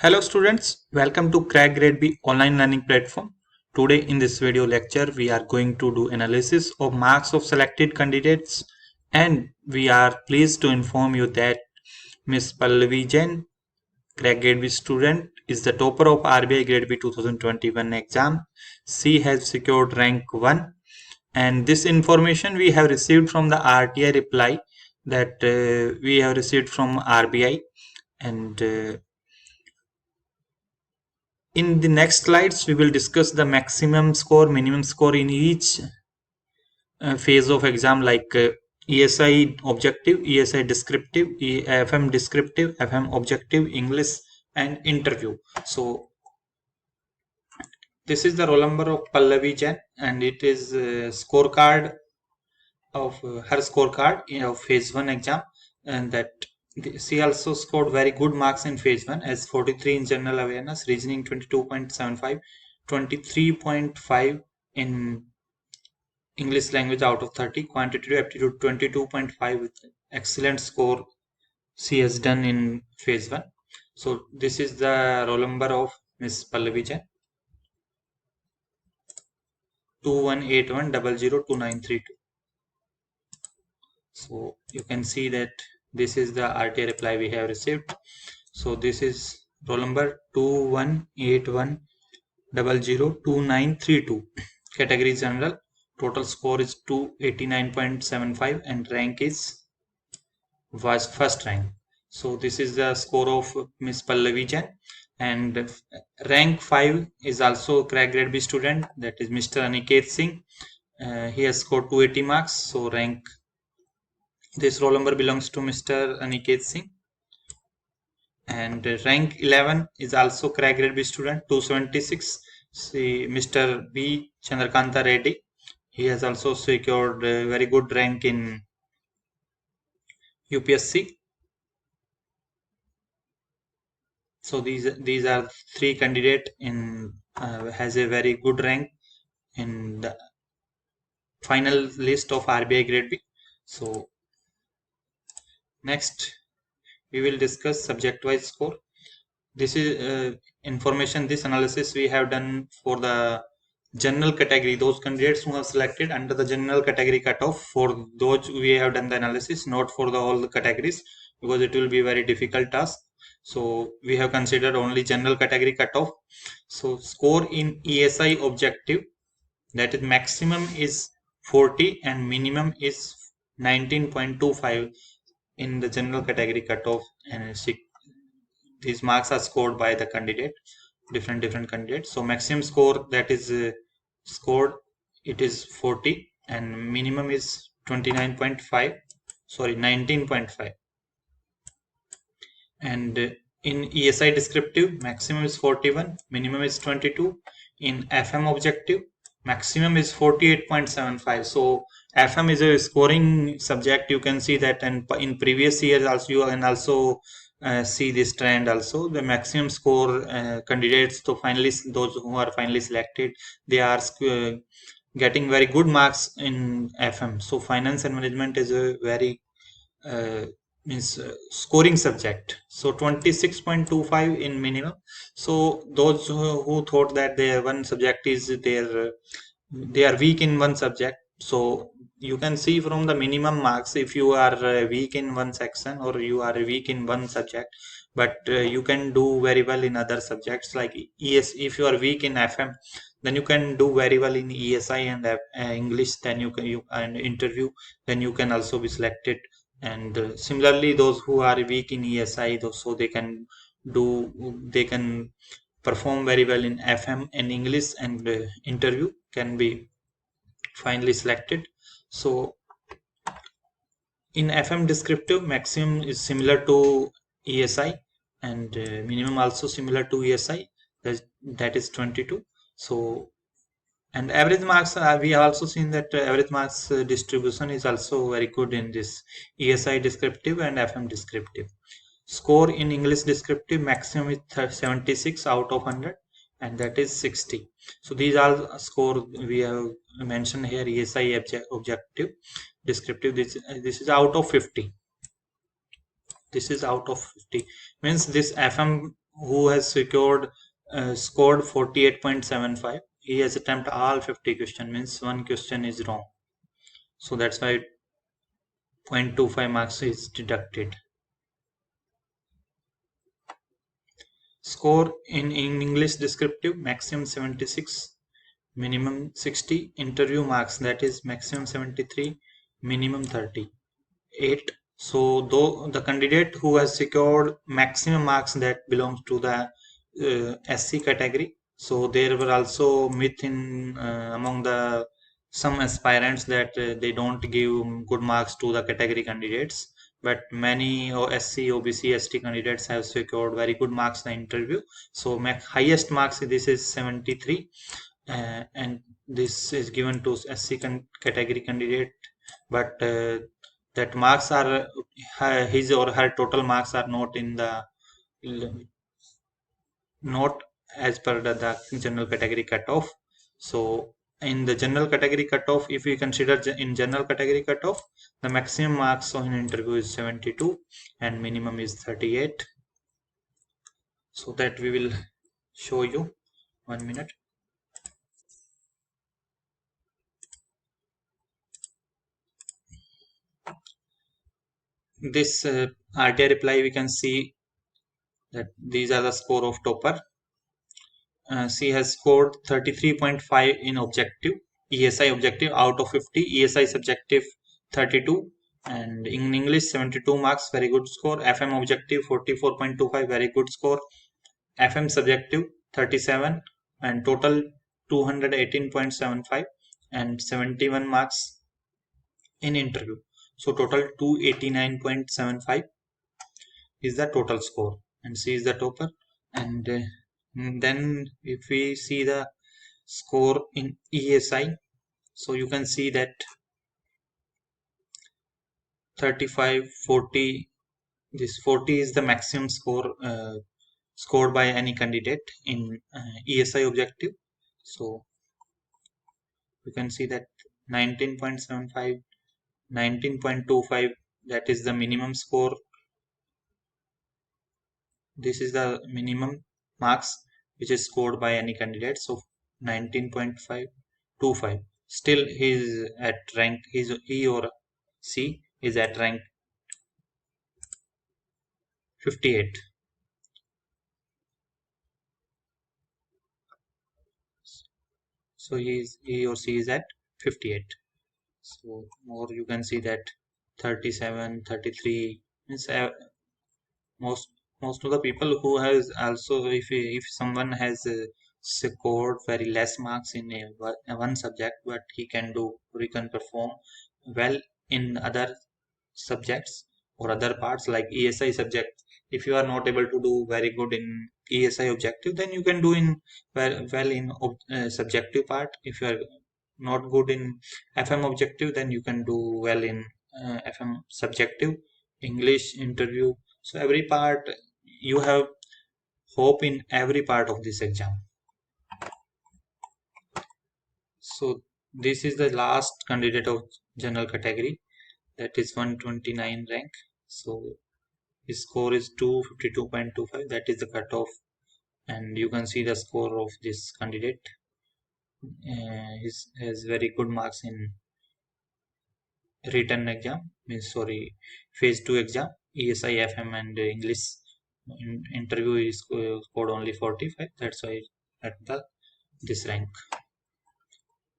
Hello students, welcome to Crack Grade B online learning platform. Today in this video lecture we are going to do analysis of marks of selected candidates, and we are pleased to inform you that Miss Pallavi Jain, Crack Grade B student, is the topper of RBI Grade B 2021 exam. She has secured rank 1, and this information we have received from the RTI reply that we have received from RBI. And In the next slides, we will discuss the maximum score, minimum score in each phase of exam, like ESI objective, ESI descriptive, FM descriptive, FM objective, English, and interview. So this is the roll number of Pallavi Jain, and it is scorecard of her scorecard of phase 1 exam, and that she also scored very good marks in phase 1 as 43 in general awareness, reasoning 22.75, 23.5 in English language out of 30, quantitative aptitude 22.5 with excellent score she has done in phase 1. So this is the roll number of Miss Pallavi Jain, 2181002932. So you can see that this is the RTI reply we have received. So this is roll number 2181002932. Category general. Total score is 289.75 and rank is first rank. So this is the score of Miss Pallavi Jain, and rank 5 is also Crack Grade B student, that is Mr. Aniket Singh. He has scored 280 marks. So this roll number belongs to Mr. Aniket Singh. And rank 11 is also Crack Grade B student, 276. See, Mr. B. Chandrakanta Reddy. He has also secured a very good rank in UPSC. So these are three candidate in has a very good rank in the final list of RBI Grade B. So next we will discuss subject wise score. This is information, this analysis we have done for the general category, those candidates who have selected under the general category cutoff. For those we have done the analysis, not for all the categories, because it will be very difficult task. So we have considered only general category cutoff. So score in ESI objective, that is maximum is 40 and minimum is 19.25 in the general category cutoff, and these marks are scored by the candidate, different candidates. So maximum score that is scored, it is 40, and minimum is 29.5, sorry 19.5. And in ESI descriptive, maximum is 41, minimum is 22. In FM objective, maximum is 48.75. So FM is a scoring subject. You can see that, and in previous years also you can also see this trend also. The maximum score candidates to finalists, those who are finally selected, they are getting very good marks in FM. So finance and management is a very uh, scoring subject. So 26.25 in minimum. So those who thought that their one subject is they are weak in one subject, so you can see from the minimum marks, if you are weak in one section or you are weak in one subject, but you can do very well in other subjects like if you are weak in FM, then you can do very well in ESI and English, then you and interview, then you can also be selected. And similarly, those who are weak in ESI, so they can perform very well in FM and English, and interview can be finally selected. So in FM descriptive, maximum is similar to ESI, and minimum also similar to ESI, that is 22. So and average marks, we have also seen that average marks distribution is also very good in this ESI descriptive and FM descriptive. Score in English descriptive, maximum is 76 out of 100, and that is 60. So these are score we have mentioned here. ESI objective descriptive, this is out of 50. This is out of 50, means this FM who has scored 48.75. He has attempted all 50 question, means one question is wrong. So that's why 0.25 marks is deducted. Score in English descriptive, maximum 76, minimum 60. Interview marks, that is maximum 73, minimum 38. So though the candidate who has secured maximum marks, that belongs to the SC category. So there were also myth in among the some aspirants that they don't give good marks to the category candidates, but many SC, OBC, ST candidates have secured very good marks in the interview. So highest marks, this is 73, and this is given to SC category candidate, but that marks are his or her total marks are not in the not as per the general category cutoff. So in the general category cutoff, if we consider in general category cutoff, the maximum marks on an interview is 72 and minimum is 38. So that we will show you. 1 minute. This RTI reply, we can see that these are the score of topper. She has scored 33.5 in objective, ESI objective out of 50, ESI subjective 32, and in English 72 marks, very good score. FM objective 44.25, very good score. FM subjective 37, and total 218.75 and 71 marks in interview. So total 289.75 is the total score, and she is the topper. And then if we see the score in ESI, so you can see that 35, 40, this 40 is the maximum score scored by any candidate in ESI objective. So you can see that 19.75, 19.25, that is the minimum score. This is the minimum marks which is scored by any candidate. So 19.525. Still he is at rank, he or she is at rank 58. So he or she is at 58. So more you can see that 37, 33 means most most of the people who has also, if someone has scored very less marks in one subject, but he can perform well in other subjects or other parts like ESI subject. If you are not able to do very good in ESI objective, then you can do in well in subjective part. If you are not good in FM objective, then you can do well in FM subjective, English interview. So every part you have hope in every part of this exam. So this is the last candidate of general category, that is 129 rank. So his score is 252.25, that is the cutoff, and you can see the score of this candidate. He has very good marks in written exam, means sorry, phase 2 exam, ESI, FM and English. Interview is scored only 45, that's why at the this rank.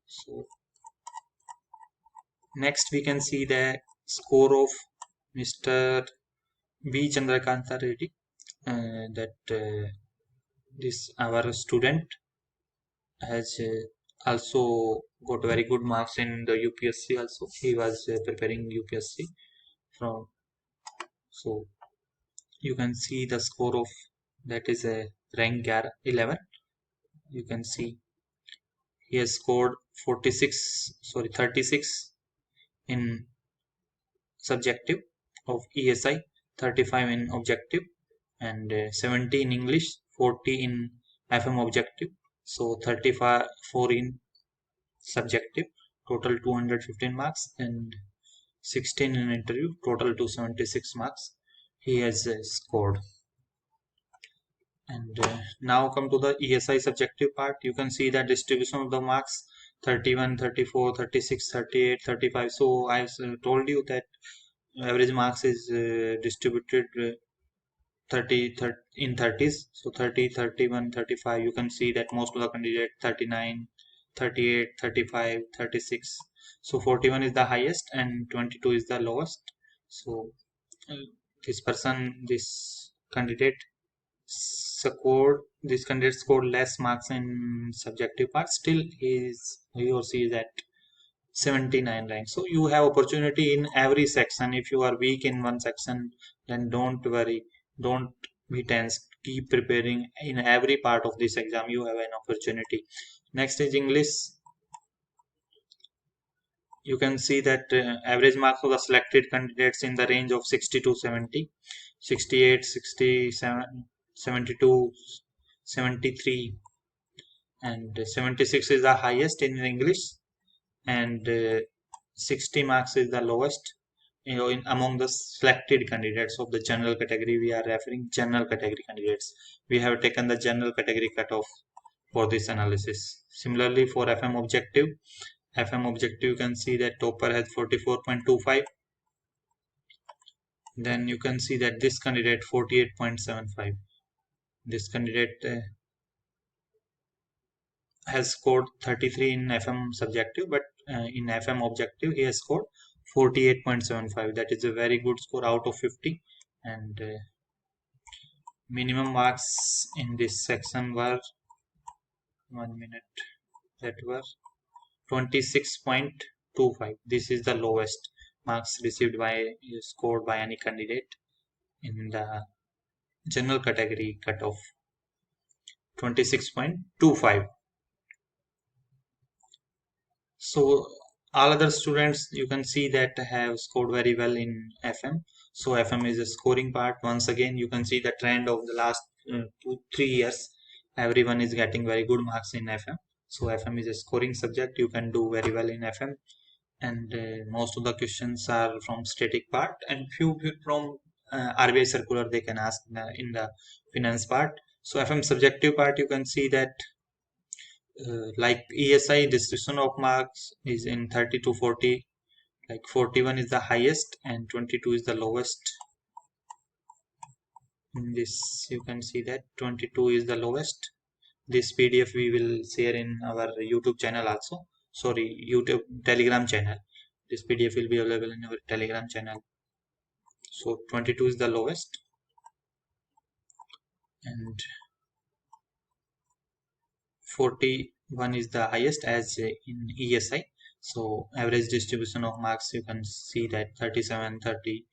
So next we can see the score of Mr. B. Chandrakanta Reddy, that this our student has also got very good marks in the UPSC also. He was preparing UPSC from, so you can see the score of that is a rank 11. You can see he has scored 36 in subjective of ESI, 35 in objective, and 70 in English, 40 in FM objective, so 34 in subjective, total 215 marks, and 16 in interview, total 276 marks he has scored. And now come to the ESI subjective part. You can see that distribution of the marks 31, 34, 36, 38, 35. So I told you that average marks is distributed 30 in 30s. So 30, 31, 35. You can see that most of the candidate 39, 38, 35, 36. So 41 is the highest and 22 is the lowest. So uh, this candidate scored less marks in subjective part. Still he or she is at 79 rank. So you have opportunity in every section. If you are weak in one section, then don't worry, don't be tense, keep preparing. In every part of this exam you have an opportunity. Next is English. You can see that average marks of the selected candidates in the range of 60 to 70, 68, 67, 72, 73, and 76 is the highest in English, and 60 marks is the lowest. In among the selected candidates of the general category, we are referring general category candidates. We have taken the general category cutoff for this analysis. Similarly, for FM objective, you can see that topper has 44.25. Then you can see that this candidate 48.75. This candidate has scored 33 in FM subjective, but in FM objective he has scored 48.75. That is a very good score out of 50. And minimum marks in this section were 1 minute. That were 26.25. This is the lowest marks received by scored by any candidate in the general category cutoff, 26.25. So all other students you can see that have scored very well in FM. So FM is a scoring part. Once again you can see the trend of the last 2-3 years. Everyone is getting very good marks in FM. So FM is a scoring subject. You can do very well in FM, and most of the questions are from static part and few from RBI circular they can ask in the finance part. So FM subjective part you can see that like ESI distribution of marks is in 30 to 40, like 41 is the highest and 22 is the lowest. In this you can see that 22 is the lowest. This PDF we will share in our YouTube channel also. Sorry, YouTube Telegram channel. This PDF will be available in our Telegram channel. So 22 is the lowest and 41 is the highest as in ESI. So average distribution of marks you can see that 37, 30,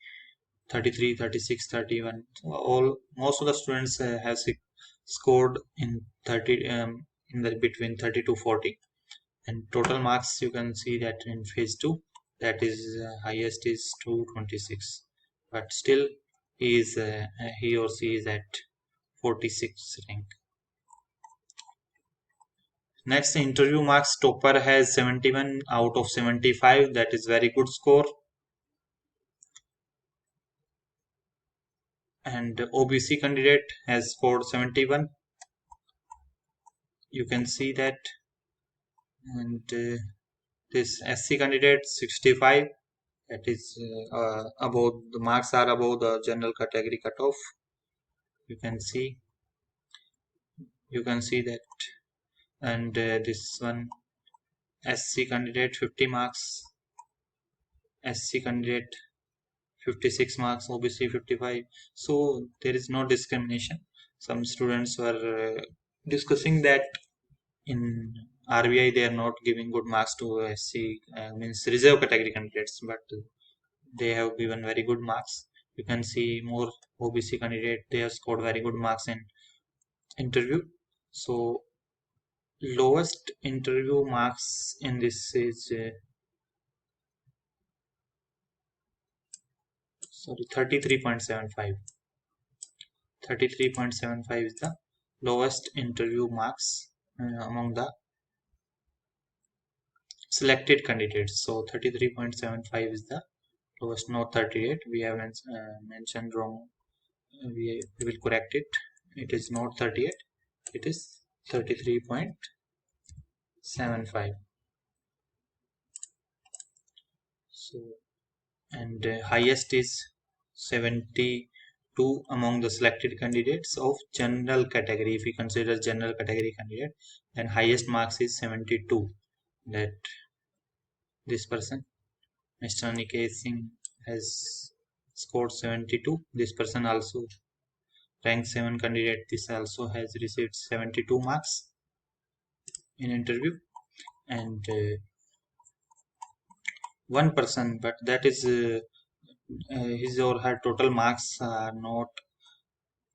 33, 36, 31. All most of the students have scored in 30 in the between 30 to 40. And total marks you can see that in phase 2, that is highest is 226, but still he or she is at 46 rank. Next, interview marks, topper has 71 out of 75. That is very good score. And OBC candidate has scored 71. You can see that. And this SC candidate 65. That is above, the marks are above the general category cutoff. You can see that. And this one SC candidate 50 marks, SC candidate 56 marks, OBC 55. So there is no discrimination. Some students were discussing that in RBI they are not giving good marks to SC, means reserve category candidates, but they have given very good marks. You can see more OBC candidate, they have scored very good marks in interview. So lowest interview marks in this is 33.75. 33.75 is the lowest interview marks among the selected candidates. So 33.75 is the lowest, not 38. We have mentioned wrong. We will correct it. it is not 38, it is 33.75. So, and highest is 72 among the selected candidates of general category. If we consider general category candidate, then highest marks is 72. That this person, Mr. Niket Singh, has scored 72. This person also rank 7 candidate. This also has received 72 marks in interview, and one person, but that is his or her total marks are not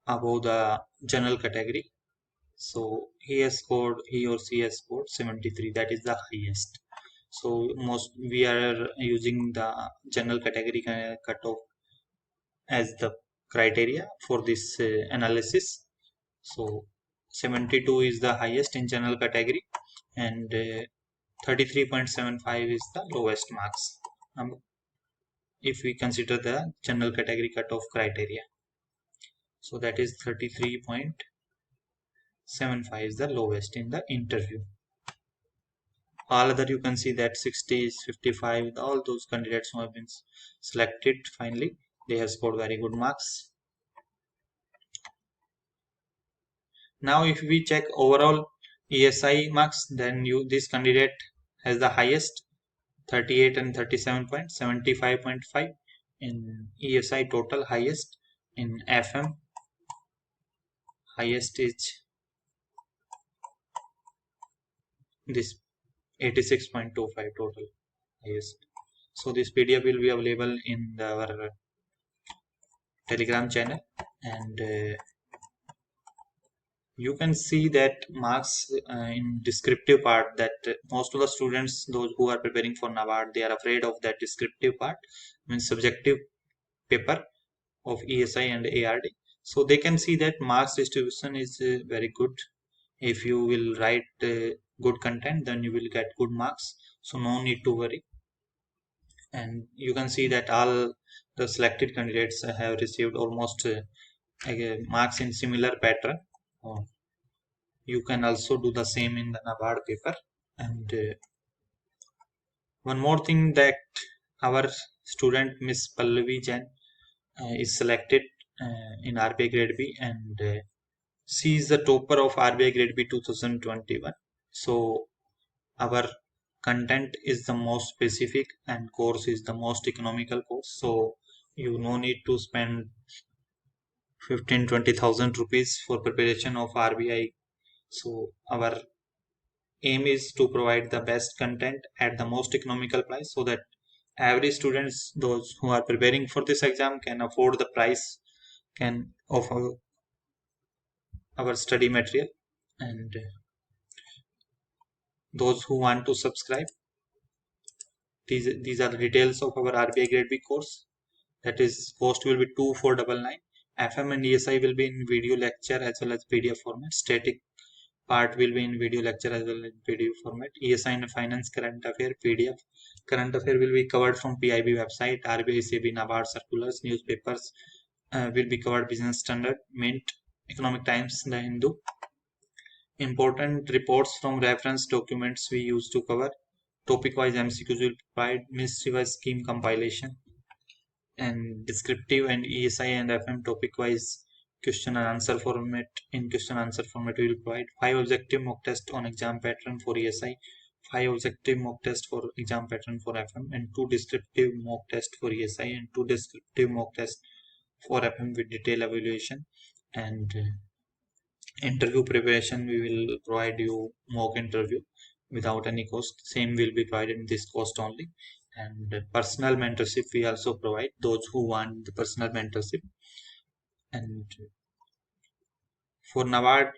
above the general category. So he or she has scored 73. That is the highest. So most we are using the general category cutoff as the criteria for this analysis. So 72 is the highest in general category, and 33.75 is the lowest marks. If we consider the general category cutoff criteria. So that is 33.75 is the lowest in the interview. All other you can see that 60 is 55, all those candidates who have been selected finally, they have scored very good marks. Now if we check overall ESI marks, then this candidate has the highest 38 and 37.75.5 in ESI total, highest in FM highest is this 86.25 total highest. So this PDF will be available in our Telegram channel, and you can see that marks in descriptive part, that most of the students, those who are preparing for NABARD, they are afraid of that descriptive part, means subjective paper of ESI and ARD. So they can see that marks distribution is very good. If you will write good content, then you will get good marks, so no need to worry. And you can see that all the selected candidates have received almost marks in similar pattern. You can also do the same in the NABARD paper. And one more thing, that our student Miss Pallavi Jain is selected in RBI Grade B, and she is the topper of RBI Grade B 2021. So our content is the most specific, and course is the most economical course. So you no need to spend 15-20,000 rupees for preparation of RBI. So our aim is to provide the best content at the most economical price, so that every students, those who are preparing for this exam, can afford the price, can offer our study material. And those who want to subscribe, these are the details of our RBI Grade B course. That is, cost will be 2499. FM and ESI will be in video lecture as well as PDF format. Static part will be in video lecture as well as PDF format. ESI and finance current affair PDF. Current affair will be covered from PIB website, RBI, SEBI, NABARD circulars, newspapers will be covered, Business Standard, Mint, Economic Times, The Hindu. Important reports from reference documents we used to cover. Topic-wise MCQs will provide, Ministry-wise scheme compilation, and descriptive and ESI and FM topic-wise question and answer format. In question and answer format, we will provide 5 objective mock test on exam pattern for ESI, 5 objective mock test for exam pattern for FM, and 2 descriptive mock test for ESI, and 2 descriptive mock test for FM with detailed evaluation. And interview preparation, we will provide you mock interview without any cost. Same will be provided in this cost only. And personal mentorship we also provide, those who want the personal mentorship. And for NABARD,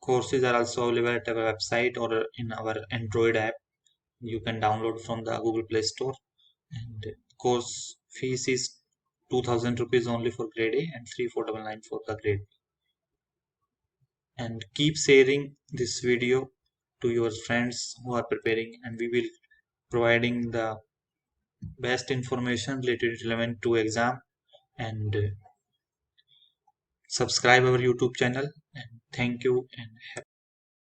courses are also available at our website or in our Android app. You can download from the Google Play Store. And course fees is 2000 rupees only for grade A, and 3499 for the grade B. And keep sharing this video to your friends who are preparing, and we will providing the best information related relevant to exam. And subscribe our YouTube channel And thank you and